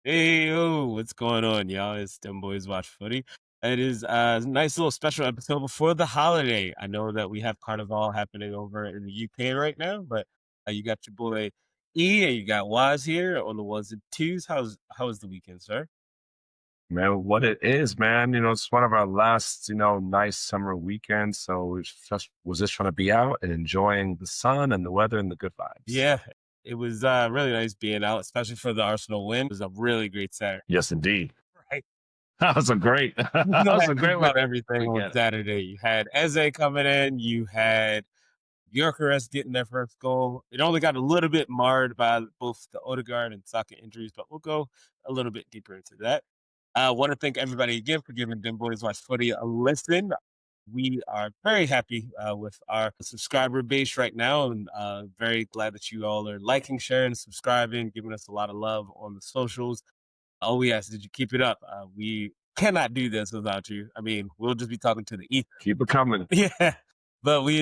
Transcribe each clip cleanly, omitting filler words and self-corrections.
Hey, yo, what's going on, y'all? It's them boys watch footy. It is a nice little special episode before the holiday. I know that we have Carnival happening over in the UK right now, but you got your boy E and you got Waz here on the ones and twos. How was the weekend, sir? Man, what it is, man. It's one of our last, nice summer weekends. So was just trying to be out and enjoying the sun and the weather and the good vibes. Yeah, it was really nice being out, especially for the Arsenal win. It was a really great Saturday. Yes, indeed. Right. That was a great, that You was had a just great about everything on weekend. Saturday. You had Eze coming in, you had Gyökeres getting their first goal. It only got a little bit marred by both the Odegaard and Saka injuries, but we'll go a little bit deeper into that. I want to thank everybody again for giving Dim Boys Watch Footy a listen. We are very happy with our subscriber base right now, and very glad that you all are liking, sharing, subscribing, giving us a lot of love on the socials. Oh yes, did you keep it up? We cannot do this without you. I mean, we'll just be talking to the ether. Keep it coming. Yeah, but we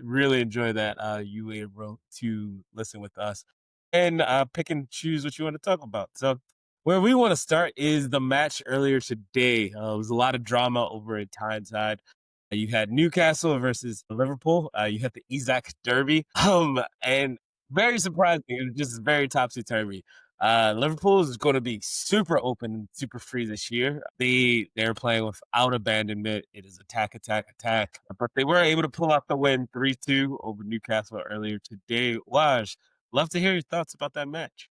really enjoy that you were able to listen with us and pick and choose what you want to talk about. So, where we want to start is the match earlier today. It was a lot of drama over at Tyneside. You had Newcastle versus Liverpool. You had the Isaac Derby, and very surprising. It was just very topsy turvy. Liverpool is going to be super open and super free this year. They're playing without abandonment. It is attack, attack, attack. But they were able to pull out the win 3-2 over Newcastle earlier today. Waj, love to hear your thoughts about that match.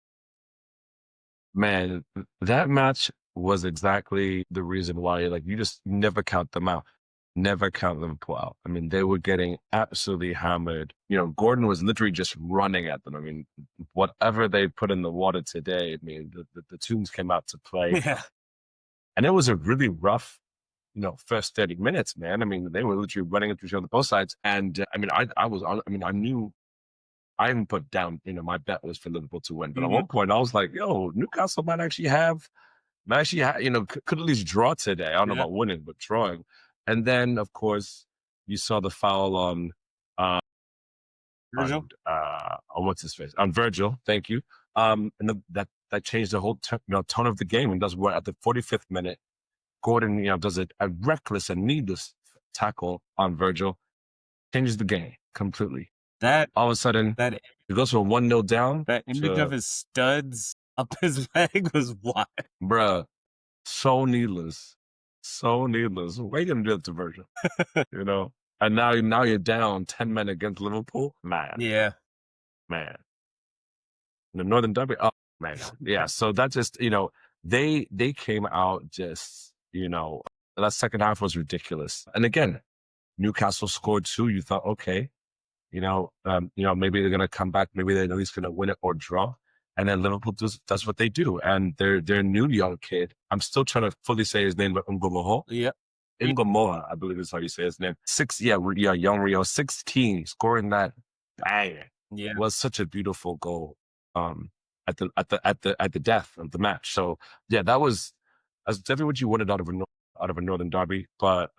Man, that match was exactly the reason why, like, you just never count them out. Never count Liverpool out. I mean, they were getting absolutely hammered. Gordon was literally just running at them. I mean, whatever they put in the water today, I mean, the tunes came out to play. Yeah, And it was a really rough, first 30 minutes, man. I mean, they were literally running into each other on both sides. And I mean, I knew I even put down, my bet was for Liverpool to win. But at hmm one point I was like, yo, Newcastle might actually have, could at least draw today. I don't know yeah, about winning, but drawing. And then, of course, you saw the foul uh, Virgil. on what's his face? On Virgil. Thank you. And that changed the whole tone of the game. And does what at the 45th minute, Gordon, does a reckless and needless tackle on Virgil, changes the game completely. That All of a sudden, that it goes from 1-0 down that image of to, his studs up his leg was wild. bruh, so needless. So needless. Why are you gonna do that to Virgil? You know? And now you're down 10 men against Liverpool. Man, Yeah, man. The Northern Derby. Oh man. Yeah. So that just, they came out just, that second half was ridiculous. And again, Newcastle scored two. You thought, okay, maybe they're gonna come back, maybe they're at least gonna win it or draw. And then Liverpool does what they do. And their new young kid, I'm still trying to fully say his name, but Ngomoho. yeah, Ngomoha, I believe is how you say his name. Young Rio, 16, scoring that bang yeah. was such a beautiful goal. At the death of the match. So yeah, that's definitely what you wanted out of a Northern Derby. But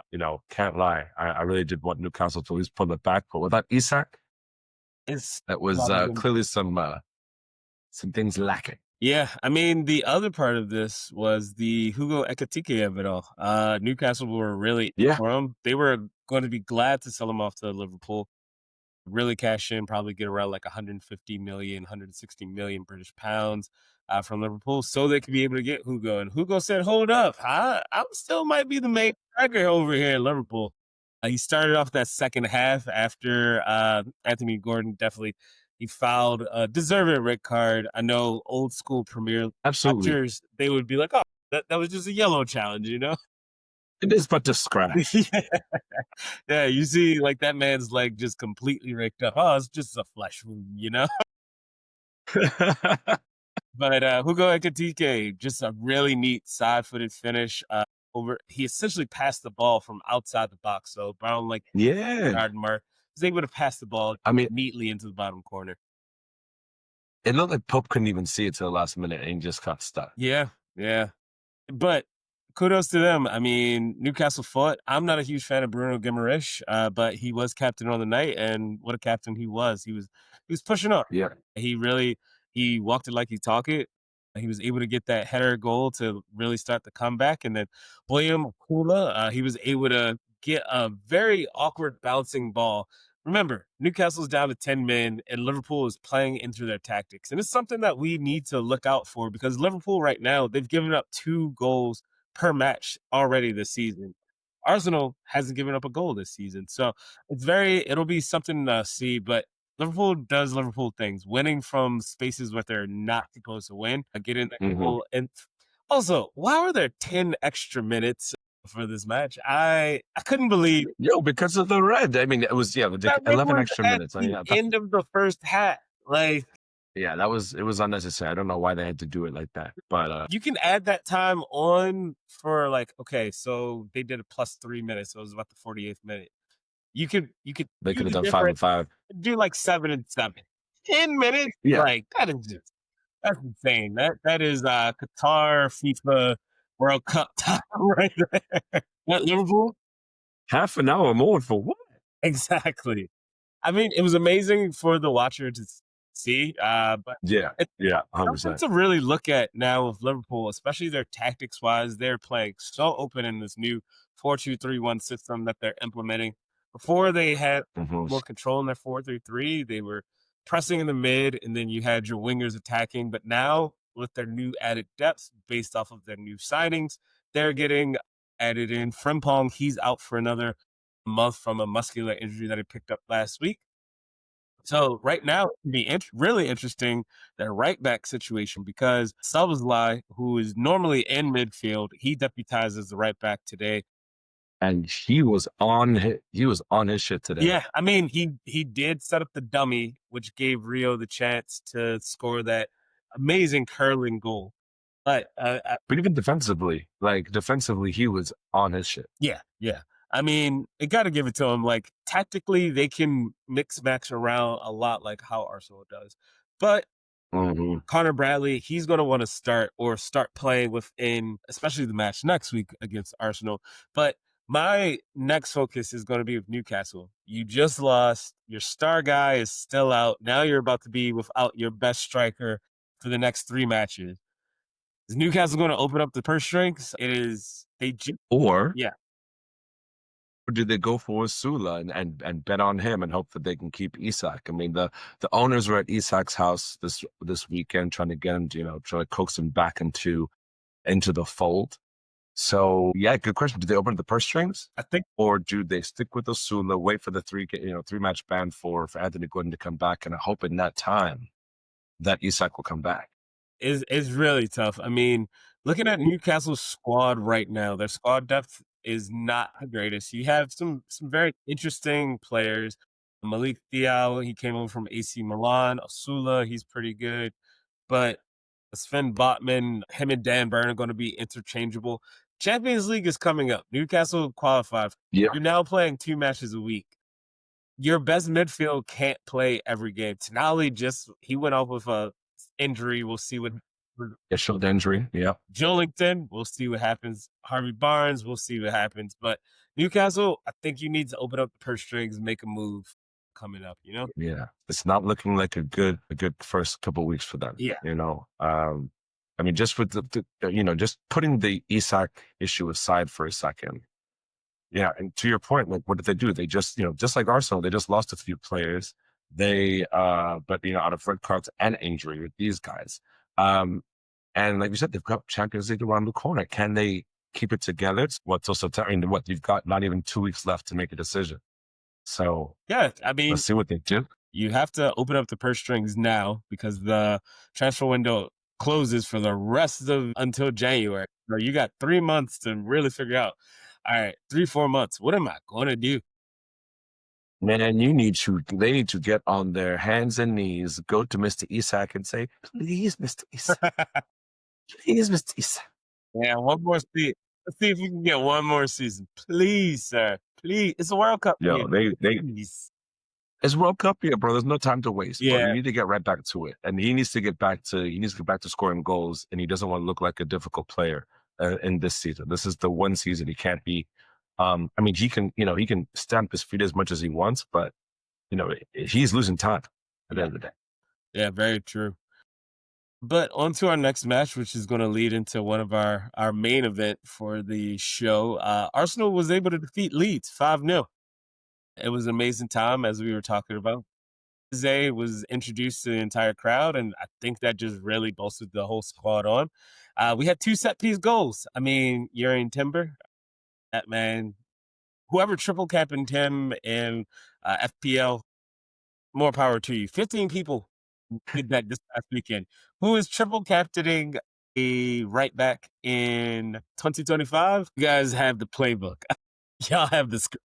can't lie, I really did want Newcastle to at least pull it back. But without Isak, It's that was clearly some things lacking. Yeah, I mean, the other part of this was the Hugo Ekitike of it all. Newcastle were really Yeah, for him. They were going to be glad to sell him off to Liverpool, really cash in, probably get around like 150 million, 160 million British pounds from Liverpool, so they could be able to get Hugo. And Hugo said, "Hold up, I still might be the main striker over here in Liverpool." He started off that second half after Anthony Gordon definitely he fouled a deserving red card. I know old school Premier absolutely. watchers they would be like, "Oh, that was just a yellow challenge," you know? It is but a scratch. Yeah. Yeah, you see, like that man's leg just completely raked up. Oh, it's just a flesh wound, you know. But Hugo Ekitike, just a really neat side-footed finish. Over, he essentially passed the ball from outside the box, so around like Yeah, yard mark, was able to pass the ball I mean, neatly into the bottom corner. it looked like Pope couldn't even see it till the last minute, and he just got stuck. Yeah, yeah. But kudos to them. I mean, Newcastle fought. I'm not a huge fan of Bruno Guimaraes, but he was captain on the night, and what a captain he was. He was pushing up. Yeah, He really he walked it like he talked it. He was able to get that header goal to really start the comeback. And then William Kula, he was able to get a very awkward bouncing ball. Remember, Newcastle's down to 10 men and Liverpool is playing into their tactics. And it's something that we need to look out for because Liverpool right now, they've given up 2 goals per match already this season. Arsenal hasn't given up a goal this season. So it'll be something to see. But Liverpool does Liverpool things, winning from spaces where they're not supposed to win, getting the Hmm. goal. And also, why were there 10 extra minutes for this match? I couldn't believe Yo, because of the red. I mean, it was that red 11 was extra at minutes. I mean, the end of the first half. Like, yeah, it was unnecessary. I don't know why they had to do it like that, but you can add that time on for like, okay, so they did a plus 3 minutes, so it was about the 48th minute. You could they do could have the done 5 difference, and 5. do like 7 and 7. 10 minutes, Yeah, like that is just that's insane. That is Qatar FIFA World Cup time right there. What, Liverpool? half an hour more for what? Exactly. I mean, it was amazing for the watcher to see, but Yeah, it's yeah, something 100%. to really look at now with Liverpool, especially their tactics wise. They're playing so open in this new 4-2-3-1 system that they're implementing. Before they had Hmm. more control in their 4-3-3, they were pressing in the mid, and then you had your wingers attacking. But now, with their new added depth based off of their new signings, they're getting added in. Frimpong, he's out for another month from a muscular injury that he picked up last week. So right now, it'd be really interesting their right back situation because Szoboszlai, who is normally in midfield, he deputizes as the right back today. And he was on his shit today. Yeah, I mean he did set up the dummy, which gave Rio the chance to score that amazing curling goal. But But even defensively, like defensively, he was on his shit. yeah, yeah. I mean, I got to give it to him. Like tactically, they can mix match around a lot, like how Arsenal does. But Hmm. Connor Bradley, he's going to want to start playing within, especially the match next week against Arsenal. But my next focus is going to be with Newcastle. You just lost. Your star guy is still out. Now you're about to be without your best striker for the next 3 matches. Is Newcastle going to open up the purse strings? It is. Or Yeah, do they go for Sula and bet on him and hope that they can keep Isak? I mean, the owners were at Isak's house this weekend trying to get him, try to coax him back into the fold. So yeah, good question. Do they open the purse strings, I think or do they stick with Osula, wait for the 3 match ban for Anthony Gordon to come back, and hope in that time that Isak will come back? is really tough. I mean, looking at Newcastle's squad right now, their squad depth is not the greatest. You have some very interesting players. Malik Diallo, he came over from AC Milan. Osula, he's pretty good. But Sven Botman, him and Dan Burn are going to be interchangeable. Champions League is coming up. Newcastle qualified. Yeah, You're now playing 2 matches a week. Your best midfield can't play every game. Tenali he went off with a injury. We'll see what yeah, shoulder injury. Yeah, Joelinton, we'll see what happens. Harvey Barnes, we'll see what happens. But Newcastle, I think you need to open up the purse strings, make a move coming up, you know? yeah. It's not looking like a good first couple of weeks for them. Yeah. I mean, just with just putting the Isak issue aside for a second. Yeah, and to your point, like, what did they do? They just like Arsenal, they just lost a few players. But out of red cards and injury with these guys. And like you said, they've got Champions League around the corner. Can they keep it together? It's what's also telling what you've got not even 2 weeks left to make a decision. So Yeah. I mean, let's see what they do. you have to open up the purse strings now because the transfer window closes for the rest of until January. So you got 3 months to really figure out, all right, 3, 4 months. What am I going to do? Man, they need to get on their hands and knees, go to Mr. Isak and say, please, Mr. Isak, please, Mr. Isak. Yeah, one more season. Let's see if we can get one more season. Please, sir. Please. It's a World Cup Yo, year. they Please. it's World Cup here, bro. There's no time to waste, bro. Yeah. You need to get right back to it. And he needs to get back to scoring goals, and he doesn't want to look like a difficult player in this season. This is the one season he can't be. I mean, he can stamp his feet as much as he wants, but he's losing time at the end of the day. Yeah, very true. But on to our next match, which is going to lead into one of our main event for the show. Arsenal was able to defeat Leeds 5-0. It was an amazing time, as we were talking about. Zay was introduced to the entire crowd, and I think that just really bolstered the whole squad on. We had two set piece goals. I mean, Urian Timber, that man, whoever triple captained him in FPL, more power to you. 15 people did that this past weekend. Who is triple captaining a right back in 2025? You guys have the playbook. Y'all have the script,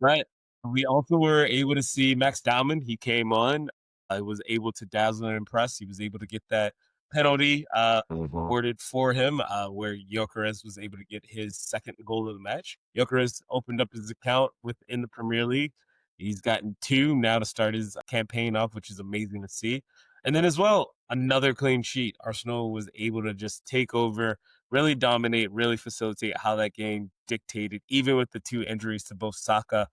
right? We also were able to see Max Diamond. He came on. I was able to dazzle and impress. He was able to get that penalty Mhm. awarded for him, where Gyökeres was able to get his second goal of the match. Gyökeres opened up his account within the Premier League. He's gotten two now to start his campaign off, which is amazing to see. And then as well, another clean sheet. Arsenal was able to just take over, really dominate, really facilitate how that game dictated, even with the two injuries to both Saka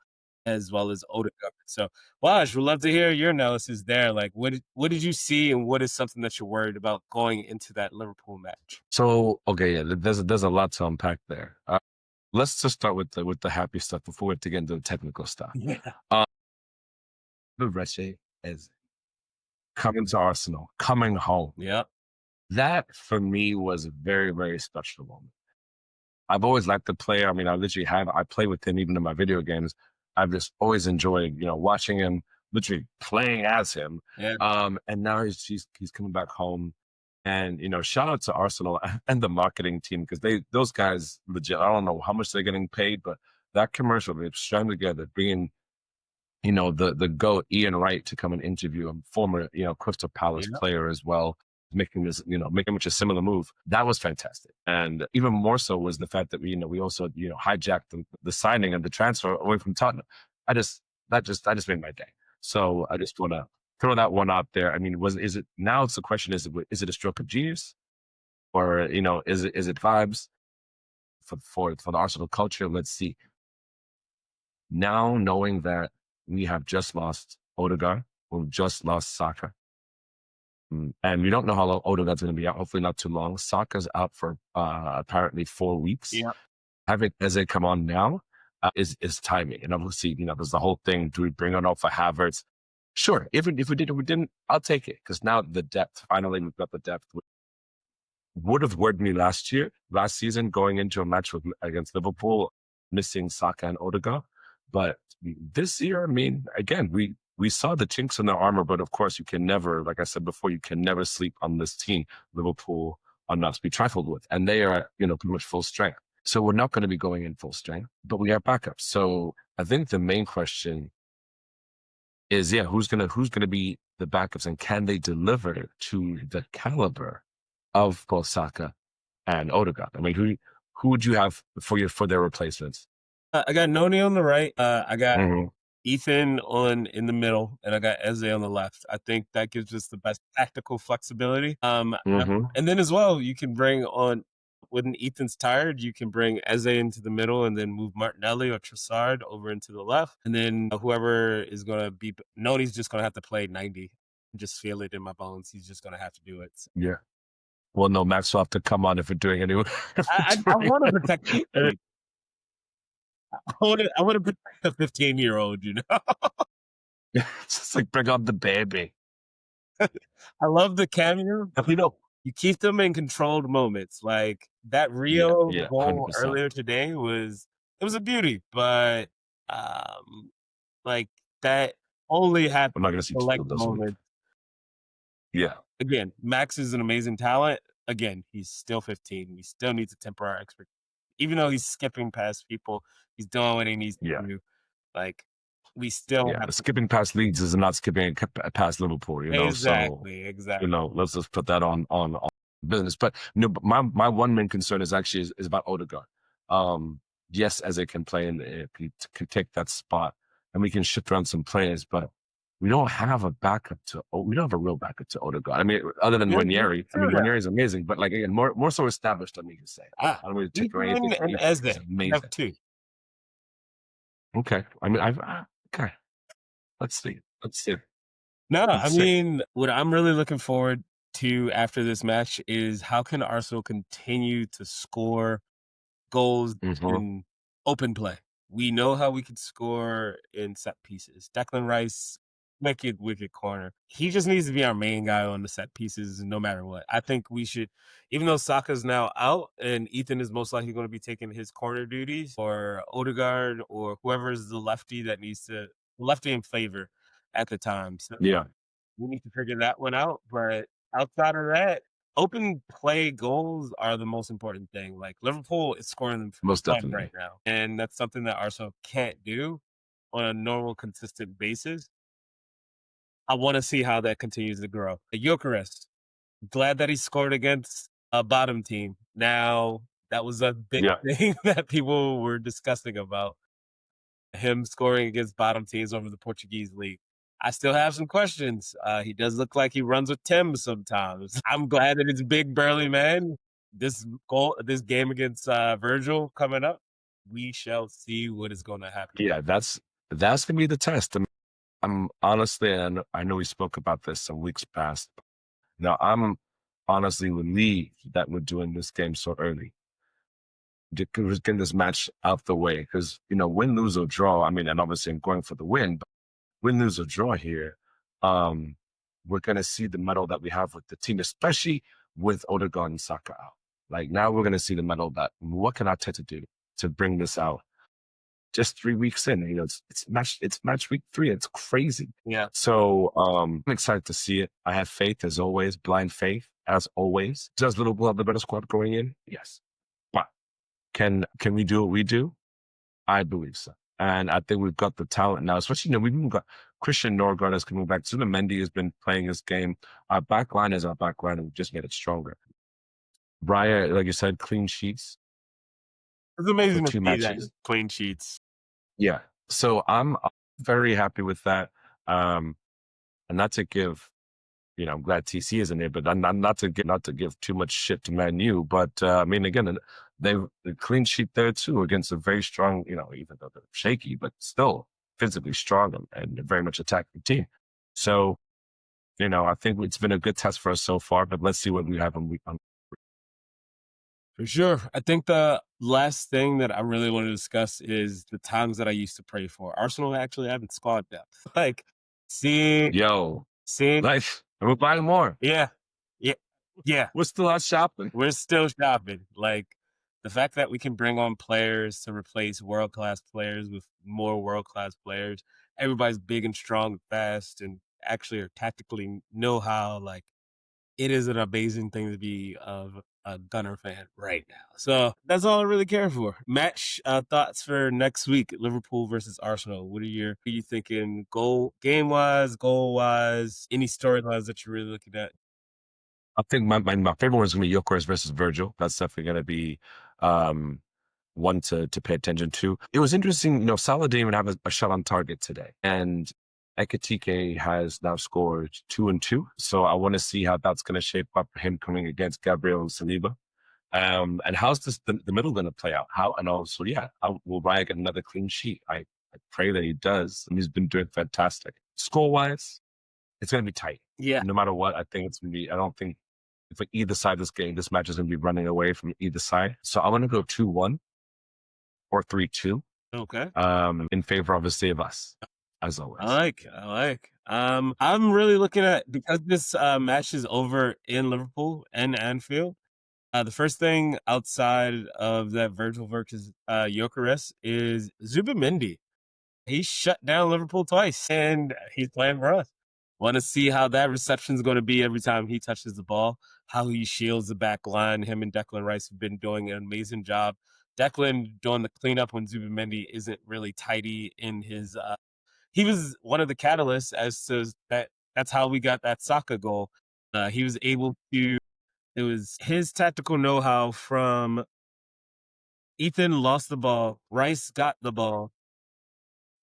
as well as Odegaard. So, Waj, we'd love to hear your analysis there. Like, what did you see, and what is something that you're worried about going into that Liverpool match? So okay, yeah, there's a lot to unpack there. Let's just start with the happy stuff before we have to get into the technical stuff. Yeah. Uh, the Reche is coming to Arsenal, coming home. Yeah. That for me was a very, very special moment. I've always liked the player. I mean, I play with him even in my video games. I've just always enjoyed, watching him, literally playing as him. Yeah. And now he's coming back home. And shout out to Arsenal and the marketing team because those guys legit. I don't know how much they're getting paid, but that commercial they've strung together, bringing the GOAT Ian Wright to come and interview a former, Crystal Palace Yeah. player as well, making which a similar move. That was fantastic. And even more so was the fact that we also, hijacked the signing and the transfer away from Tottenham. That just made my day. So I just want to throw that one out there. I mean, now it's the question, is it a stroke of genius or, is it vibes for the Arsenal culture? Let's see. Now knowing that we have just lost Odegaard, we've just lost Saka, and we don't know how long Odegaard's going to be out. Hopefully not too long. Saka's out for apparently 4 weeks. Yeah. Having Eze come on now is timing, and obviously there's the whole thing. Do we bring on for Havertz? Sure. Even if we didn't, I'll take it because now the depth. Finally, we've got the depth. Would have worried me last season, going into a match against Liverpool, missing Saka and Odegaard. But this year, I mean, again, we saw the chinks in their armor, but of course, you can never, like I said before, you can never sleep on this team. Liverpool are not to be trifled with, and they are, pretty much full strength. So we're not going to be going in full strength, but we have backups. So I think the main question is, who's gonna be the backups, and can they deliver to the caliber of both Saka and Odegaard? I mean, who would you have for their replacements? I got Noni on the right. I got Mhm. Ethan in the middle, and I got Eze on the left. I think that gives us the best tactical flexibility. Mhm. And then as well, you can bring on when Ethan's tired, you can bring Eze into the middle, and then move Martinelli or Trossard over into the left, and then whoever is going to be Noni's just going to have to play 90. I just feel it in my bones. He's just going to have to do it. So Yeah. Well, no, Max will have to come on if we're doing any. I want to protect. I want to protect a 15-year-old. It's just like bring on the baby. I love the cameo. If we don't. You keep them in controlled moments. Like that Yeah, Rio yeah, hundred goal percent. earlier today was a beauty, but like that only I'm happens not in gonna see two select of this week. moments. Yeah, Again, Max is an amazing talent. Again, he's still 15. We still need to temper our expectations. Even though he's skipping past people, he's doing what he needs yeah, to do. Like we still yeah. have to Skipping past Leeds is not skipping past Liverpool. So exactly. let's just put that on business. But but my one main concern is actually is about Odegaard. Yes, as it can play and it can take that spot, and we can shift around some players, but we don't have a real backup to Odegaard. I mean, other than You're Ranieri. I mean, true that. Ranieri is amazing, but like again, more so established. Let me just say. Ah, I don't really take away anything Ethan from and Ethan. Eze He's have amazing. two. Okay. I mean, okay. Let's see. No, I Let's see. mean, what I'm really looking forward to after this match is how can Arsenal continue to score goals Mhm. in open play? We know how we could score in set pieces. Declan Rice, wicked corner. He just needs to be our main guy on the set pieces no matter what. I think we should, even though Saka's now out and Ethan is most likely going to be taking his corner duties, or Odegaard or whoever is the lefty that needs to, lefty in favor at the time. So Yeah, we need to figure that one out. But outside of that, open play goals are the most important thing. Like Liverpool is scoring them most for fun definitely. right now, and that's something that Arsenal can't do on a normal, consistent basis. I want to see how that continues to grow. Gyökeres, glad that he scored against a bottom team. Now that was a big Yeah. thing that people were discussing about him scoring against bottom teams over the Portuguese league. I still have some questions. He does look like he runs with Tim sometimes. I'm glad that it's big burly man. This game against Virgil coming up, we shall see what is going to happen. Yeah, that's gonna be the test. I'm honestly, and I know we spoke about this some weeks past. Now, I'm honestly relieved that we're doing this game so early. Just getting this match out the way because win, lose or draw. I mean, and obviously I'm going for the win, but win, lose or draw here. Um, we're gonna see the medal that we have with the team, especially with Odegaard and Saka out. Like now, we're gonna see the medal that what can Arteta do to bring this out? Just 3 weeks in, it's match week 3. It's crazy. Yeah, So I'm excited to see it. I have faith as always, blind faith as always. Does Liverpool have the better squad going in? Yes. But can we do what we do? I believe so. And I think we've got the talent now, especially, we've even got Christian Norgard is coming back. Mendy has been playing his game. Our back line is our back line, and we've just made it stronger. Brian, like you said, clean sheets it's for amazing to 2 see that matches. clean sheets. Yeah. So I'm very happy with that. And not to give, I'm glad TC is in there, but not to give too much shit to Man U. But I mean, again, the clean sheet there too against a very strong, even though they're shaky, but still physically strong and very much attacking team. So, I think it's been a good test for us so far. But let's see what we have on week on. For sure. I think the last thing that I really want to discuss is the times that I used to pray for. Arsenal actually having squad depth. Like seeing Yo, seeing life, and we're buying more. yeah. Yeah. Yeah. We're still out shopping. We're still shopping. Like the fact that we can bring on players to replace world class players with more world class players. Everybody's big and strong and fast and actually are tactically know how. Like it is an amazing thing to be of a Gunner fan right now. So that's all I really care for. Match thoughts for next week: Liverpool versus Arsenal. What are you thinking? Goal wise, any storylines that you're really looking at? I think my favorite one is going to be Gyökeres versus Virgil. That's definitely going to be um, one to pay attention to. It was interesting, Salah didn't even have a shot on target today. And Ekitike has now scored 2-2. So I want to see how that's going to shape up for him coming against Gabriel Saliba. And how's the middle going to play out? And also, will Raya get another clean sheet? I pray that he does. And he's been doing fantastic. Score-wise, it's going to be tight. Yeah. No matter what, I think it's going to be, I don't think if like either side of this game, this match is going to be running away from either side. So I'm going to go 2-1 or 3-2 Okay. in favor, obviously, of us, as always. I like. I'm really looking at because this match is over in Liverpool and Anfield. The first thing outside of that Virgil versus Gyökeres is Zubimendi. He shut down Liverpool twice, and he's playing for us. Want to see how that reception is going to be every time he touches the ball, how he shields the back line. Him and Declan Rice have been doing an amazing job. Declan doing the cleanup when Zubimendi isn't really tidy in his. He was one of the catalysts as to that. That's how we got that Saka goal. He was able to. It was his tactical know-how from Ethan lost the ball. Rice got the ball.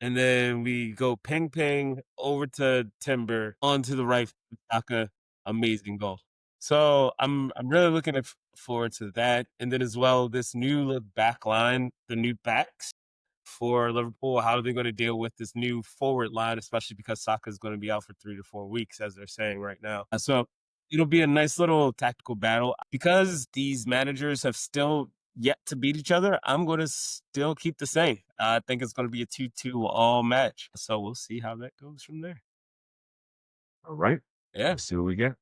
And then we go ping ping over to Timber onto the right Saka, amazing goal. So I'm really looking forward to that. And then as well, this new back line, the new backs for Liverpool, how are they going to deal with this new forward line, especially because Saka is going to be out for 3 to 4 weeks, as they're saying right now. So it'll be a nice little tactical battle because these managers have still yet to beat each other. I'm going to still keep the same. I think it's going to be a 2-2 all match. So we'll see how that goes from there. All right. Yeah. Let's see what we get.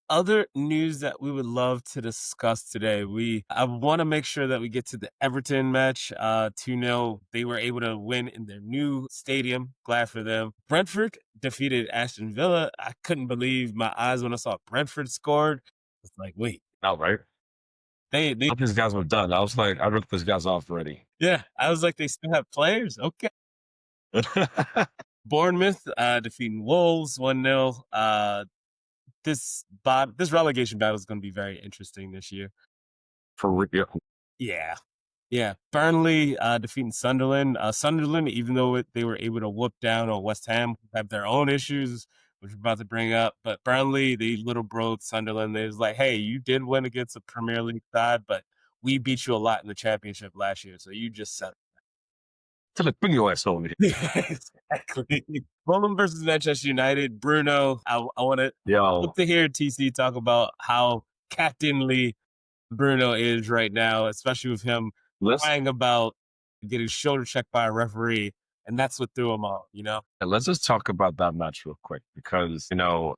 Other news that we would love to discuss today. I want to make sure that we get to the Everton match. 2-0. They were able to win in their new stadium. Glad for them. Brentford defeated Aston Villa. I couldn't believe my eyes when I saw Brentford scored. It's like, wait, All right. they I thought these guys were done. I was like, I ripped these guys off already. yeah. I was like, they still have players. Okay. Bournemouth defeating Wolves 1-0. This relegation battle is going to be very interesting this year. For real. Yeah. Yeah. Burnley defeating Sunderland. Sunderland, even though they were able to whoop down on West Ham, have their own issues, which we're about to bring up. But Burnley, they little broke Sunderland. They was like, hey, you did win against a Premier League side, but we beat you a lot in the championship last year. So you just suck. Tell it, bring your ass over here. Exactly. Fulham versus Manchester United. Bruno, I want to Yo, look to hear TC talk about how captainly Bruno is right now, especially with him let's crying about getting shoulder checked by a referee, and that's what threw him off. let's just talk about that match real quick because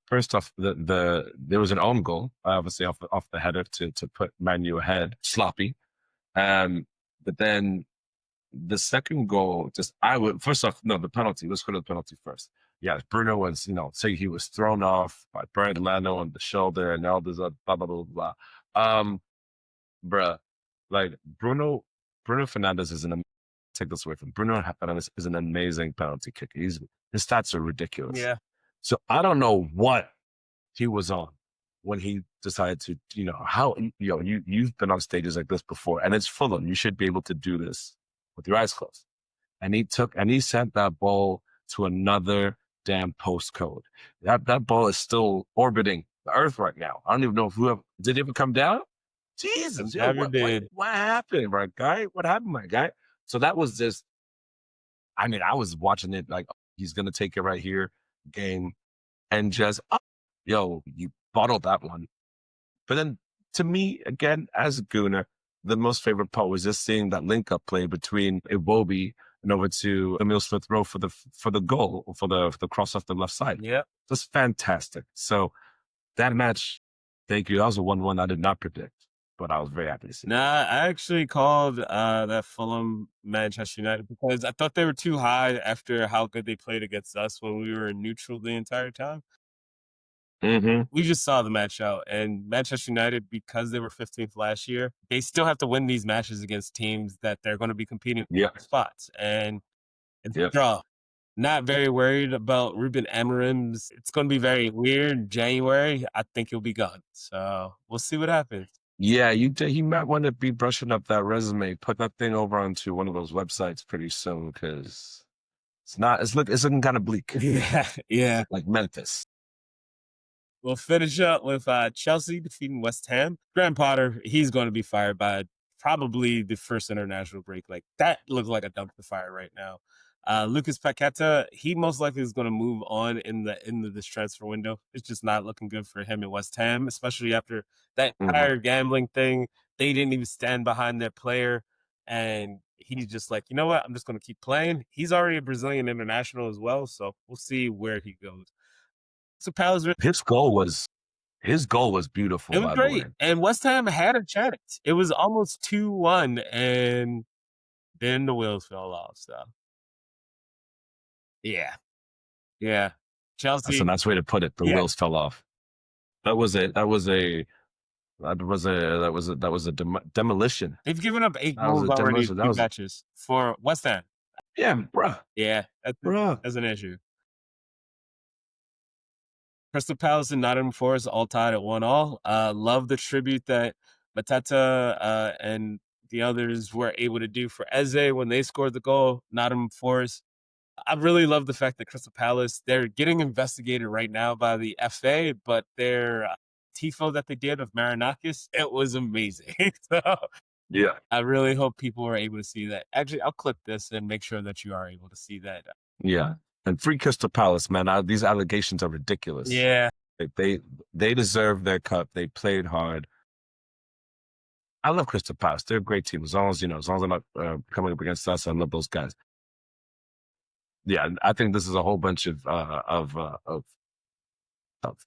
first off, there was an own goal, obviously off the header to put Man U ahead, sloppy. But then the second goal, first off, no, the penalty. Let's go to the penalty first. Yeah, Bruno was, say he was thrown off by Brandon Lano on the shoulder and all this blah blah blah blah. Bruh, like Bruno Fernandez take this away from Bruno Fernandez is an amazing penalty kicker. His stats are ridiculous. Yeah. So I don't know what he was on when he decided to, you've been on stages like this before, and it's Fulham. You should be able to do this with your eyes closed. And he sent that ball to another damn postcode. That ball is still orbiting the earth right now. I don't even know if did it ever come down? Jesus, Never did. what happened, my guy? What happened, my guy? So that was just, I was watching it like, he's going to take it right here, game, and just, you bottled that one. But then to me, again, as a Gooner, the most favorite part was just seeing that link up play between Iwobi and over to Emil Smith Rowe for the goal, for the cross off the left side. Yeah. Just fantastic. So that match, thank you. That was a 1-1 I did not predict, but I was very happy to see. Nah, I actually called that Fulham Manchester United because I thought they were too high after how good they played against us when we were in neutral the entire time. Mm-hmm. We just saw the match out, and Manchester United, because they were 15th last year, they still have to win these matches against teams that they're going to be competing for spots, and it's a draw. Not very worried about Ruben Amorim's. It's going to be very weird. January, I think he'll be gone. So we'll see what happens. Yeah, he might want to be brushing up that resume, put that thing over onto one of those websites pretty soon because it's looking kind of bleak. Yeah. Like Memphis. We'll finish up with Chelsea defeating West Ham. Graham Potter, he's going to be fired by probably the first international break. Like, that looks like a dumpster fire right now. Lucas Paqueta, he most likely is going to move on in the end of this transfer window. It's just not looking good for him at West Ham, especially after that entire gambling thing. They didn't even stand behind their player, and he's just like, you know what? I'm just going to keep playing. He's already a Brazilian international as well, so we'll see where he goes. So Palace, his goal was beautiful. it was great, and West Ham had a chance. It was almost 2-1, and then the wheels fell off. So yeah. Chelsea. That's a nice way to put it. The wheels fell off. That was a demolition. They've given up 8 goals already in 2 matches for West Ham. Yeah, bruh. Yeah, that's an issue. Crystal Palace and Nottingham Forest all tied at 1-1. Love the tribute that Mateta and the others were able to do for Eze when they scored the goal. Nottingham Forest. I really love the fact that Crystal Palace, they're getting investigated right now by the FA, but their tifo that they did of Marinakis, it was amazing. So yeah, I really hope people are able to see that. Actually, I'll clip this and make sure that you are able to see that. Yeah. And free Crystal Palace, man. These allegations are ridiculous. Yeah. Like they deserve their cup. They played hard. I love Crystal Palace. They're a great team. As long as as long as they're not coming up against us, I love those guys. Yeah, I think this is a whole bunch of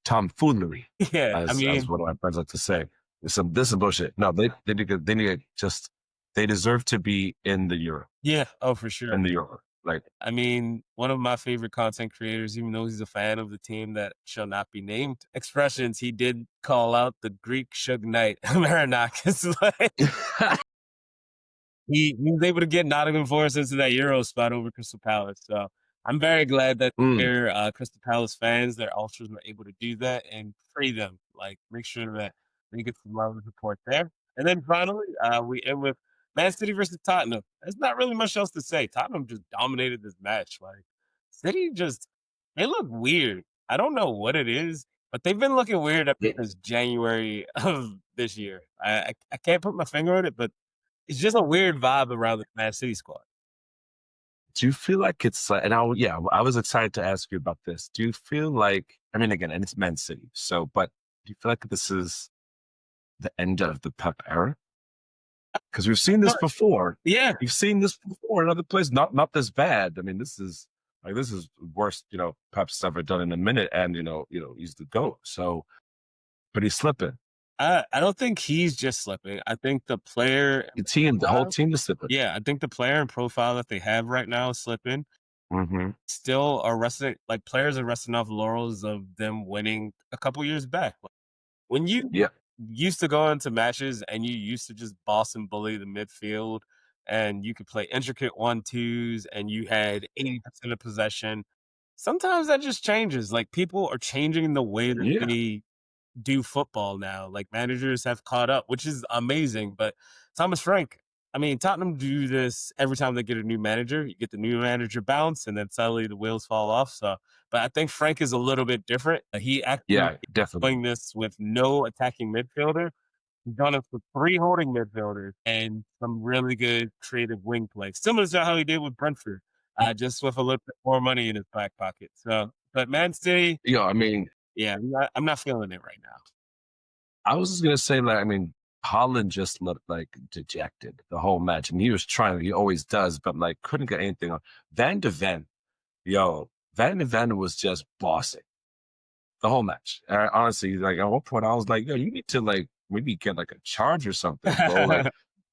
tomfoolery, Yeah, I as mean, one of my friends like to say. This is bullshit. No, they need to just they deserve to be yeah, oh, for sure. in the Euro. Like I mean, one of my favorite content creators, even though he's a fan of the team that shall not be named, Expressions, he did call out the Greek Suge Knight, Marinakis. Like, he was able to get Nottingham Forest into that Euro spot over Crystal Palace. So I'm very glad that mm, their Crystal Palace fans, their ultras, were able to do that and free them. Like, make sure that they get some love and support there. And then finally, we end with Man City versus Tottenham. There's not really much else to say. Tottenham just dominated this match. Like, City just, they look weird. I don't know what it is, but they've been looking weird ever yeah. since January of this year. I can't put my finger on it, but it's just a weird vibe around the Man City squad. Do you feel like it's like, and I was excited to ask you about this. Do you feel like, I mean, again, and it's Man City. So, but do you feel like this is the end of the Pep era? Because we've seen this But before. yeah, We've seen this before in other places. Not this bad. I mean, this is worst, Pep's ever done in a minute. And he's the GOAT. So, but he's slipping. I don't think he's just slipping. I think the player The whole profile, team is slipping. yeah, I think the player and profile that they have right now is slipping. Hmm. Still are resting, like players are resting off laurels of them winning a couple years back. Like, when you Yeah. used to go into matches and you used to just boss and bully the midfield and you could play intricate 1-2s and you had 80% of possession. Sometimes that just changes. Like people are changing the way that Yeah. they do football now. Like managers have caught up, which is amazing. But Thomas Frank, I mean, Tottenham do this every time they get a new manager. You get the new manager bounce, and then suddenly the wheels fall off. So, but I think Frank is a little bit different. He actually Yeah, definitely. doing this with no attacking midfielder. He's done it with three holding midfielders and some really good creative wing play, similar to how he did with Brentford, just with a little bit more money in his back pocket. So, but Man City, I mean, yeah, I'm not feeling it right now. I was just gonna say that. I mean, Holland just looked like dejected the whole match, and he was trying. He always does, but like couldn't get anything on. Van de Ven, Van de Ven was just bossing the whole match. Honestly, like at one point, I was like, "Yo, you need to like maybe get like a charge or something, bro." Like,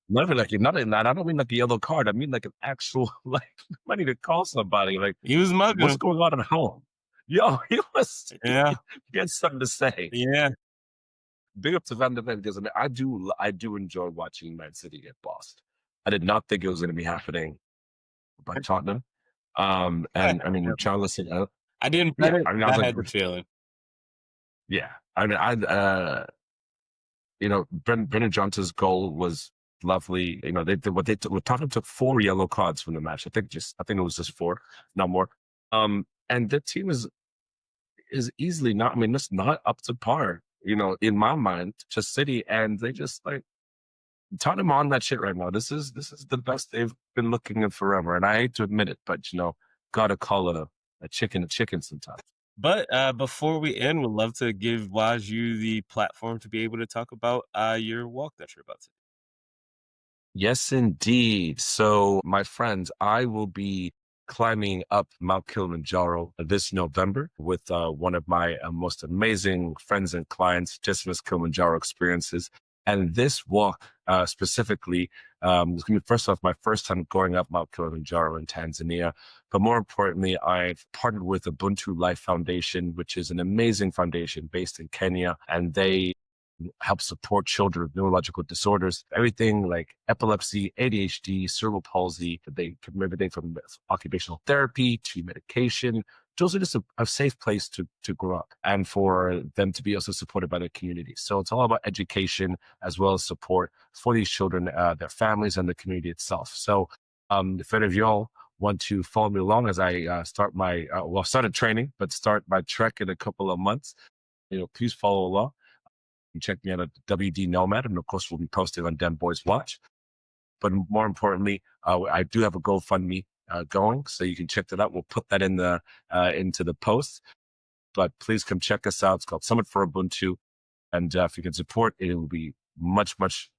not even like not in that. I don't mean like a yellow card. I mean like an actual like money to call somebody. Like, He was mugging what's him. going on at home? Yo, Yeah, he had something to say. yeah. Big up to Van de Ven because I mean I do enjoy watching Man City get bossed. I did not think it was going to be happening by Tottenham. And I mean Charles, I didn't bet yeah, it, I mean I but was I like, had the feeling. yeah, I mean Brennan Johnson's goal was lovely. What Tottenham took four yellow cards from the match. I think it was just four, not more. And the team is easily not. I mean, it's not up to par. In my mind, to City, and they just like Tottenham on that shit right now. This is the best they've been looking in forever. And I hate to admit it, but gotta call a chicken sometimes. But before we end, we'd love to give Waz you the platform to be able to talk about your walk that you're about to. Yes, indeed. So, my friends, I will be climbing up Mount Kilimanjaro this November with one of my most amazing friends and clients, just Miss Kilimanjaro experiences. And this walk specifically is going to be, first off, my first time going up Mount Kilimanjaro in Tanzania. But more importantly, I've partnered with Ubuntu Life Foundation, which is an amazing foundation based in Kenya. And they help support children with neurological disorders, everything like epilepsy, ADHD, cerebral palsy. They from everything from occupational therapy to medication. Those are just a safe place to grow up and for them to be also supported by their community. So it's all about education as well as support for these children, their families, and the community itself. So if any of y'all want to follow me along as I started training, but start my trek in a couple of months, please follow along. You check me out at WD Nomad, and of course, we'll be posting on Den Boys Watch. But more importantly, I do have a GoFundMe going, so you can check that out. We'll put that in the into the post. but please come check us out. It's called Summit for Ubuntu. And if you can support it, it will be much, much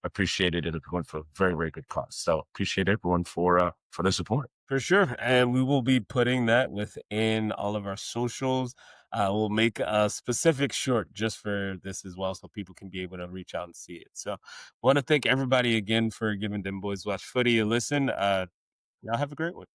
appreciated. It'll be going for a very, very good cause. So appreciate everyone for their support. For sure. And we will be putting that within all of our socials. We'll make a specific short just for this as well so people can be able to reach out and see it. So want to thank everybody again for giving Them Boys Watch Footy a listen. Y'all have a great one.